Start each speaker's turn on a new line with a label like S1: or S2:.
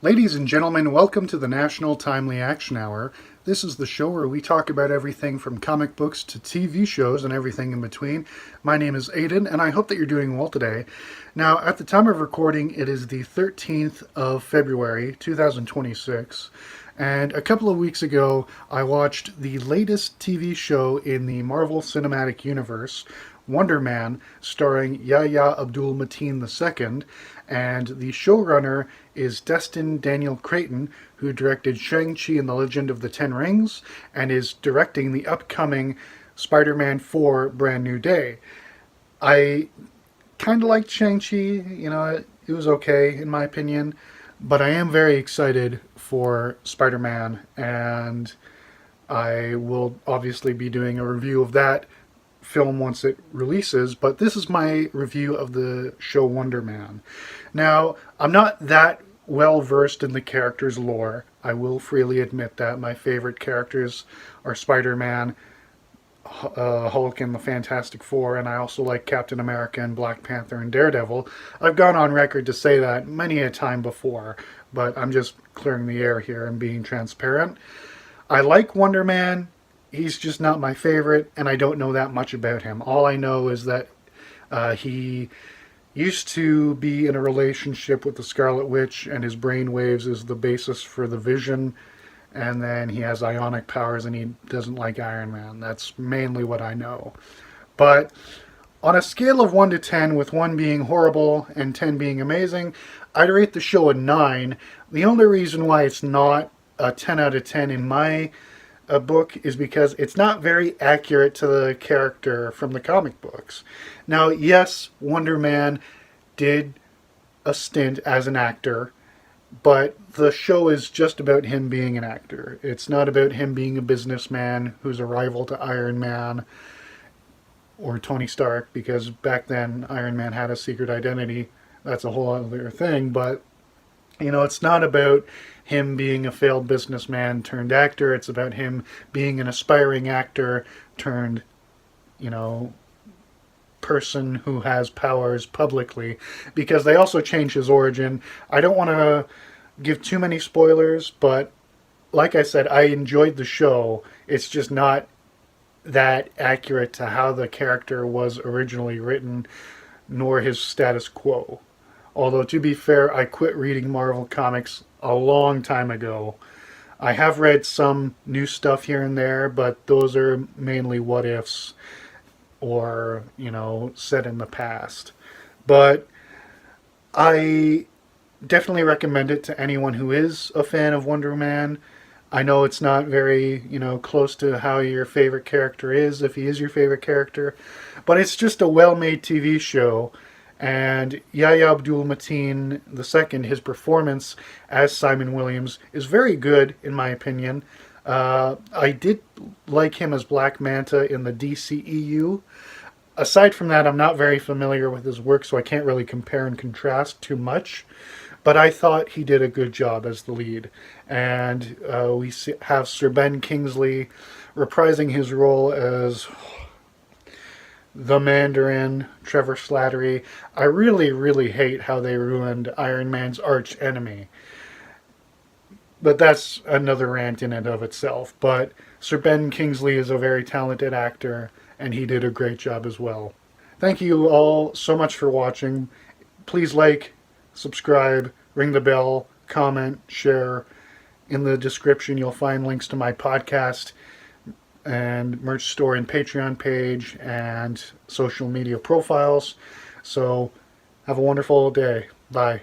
S1: Ladies and gentlemen, welcome to the National Timely Action Hour. This is the show where we talk about everything from comic books to TV shows and everything in between. My name is Aidan, and I hope that you're doing well today. Now, at the time of recording, it is the 13th of February, 2026. And a couple of weeks ago, I watched the latest TV show in the Marvel Cinematic Universe, Wonder Man, starring Yahya Abdul-Mateen II, and the showrunner is Destin Daniel Cretton, who directed Shang-Chi and the Legend of the Ten Rings, and is directing the upcoming Spider-Man 4 Brand New Day. I kind of liked Shang-Chi, it was okay in my opinion, but I am very excited for Spider-Man, and I will obviously be doing a review of that film once it releases, but this is my review of the show Wonder Man. Now, I'm not that well versed in the character's lore. I will freely admit that. My favorite characters are Spider-Man, Hulk, and the Fantastic Four, and I also like Captain America and Black Panther and Daredevil. I've gone on record to say that many a time before, but I'm just clearing the air here and being transparent. I like Wonder Man. He's just not my favorite, and I don't know that much about him. All I know is that he used to be in a relationship with the Scarlet Witch, and his brainwaves is the basis for the Vision, and then he has ionic powers, and he doesn't like Iron Man. That's mainly what I know. But on a scale of 1 to 10, with 1 being horrible and 10 being amazing, I'd rate the show a 9. The only reason why it's not a 10 out of 10 in my book is because it's not very accurate to the character from the comic books. Now, yes, Wonder Man did a stint as an actor, but the show is just about him being an actor. It's not about him being a businessman who's a rival to Iron Man or Tony Stark, because back then Iron Man had a secret identity. That's a whole other thing, but it's not about him being a failed businessman turned actor. It's about him being an aspiring actor turned, you know, person who has powers publicly. Because they also changed his origin. I don't want to give too many spoilers, but like I said, I enjoyed the show. It's just not that accurate to how the character was originally written, nor his status quo. Although, to be fair, I quit reading Marvel Comics a long time ago. I have read some new stuff here and there, but those are mainly what ifs or, set in the past. But I definitely recommend it to anyone who is a fan of Wonder Man. I know it's not very, close to how your favorite character is, if he is your favorite character, but it's just a well-made TV show. And Yahya Abdul-Mateen II, his performance as Simon Williams is very good, in my opinion. I did like him as Black Manta in the DCEU. Aside from that, I'm not very familiar with his work, so I can't really compare and contrast too much. But I thought he did a good job as the lead. And we have Sir Ben Kingsley reprising his role as the Mandarin, Trevor Slattery. I really, really hate how they ruined Iron Man's arch enemy. But that's another rant in and of itself. But Sir Ben Kingsley is a very talented actor, and he did a great job as well. Thank you all so much for watching. Please like, subscribe, ring the bell, comment, share. In the description, you'll find links to my podcast and merch store and Patreon page and social media profiles. So have a wonderful day. Bye.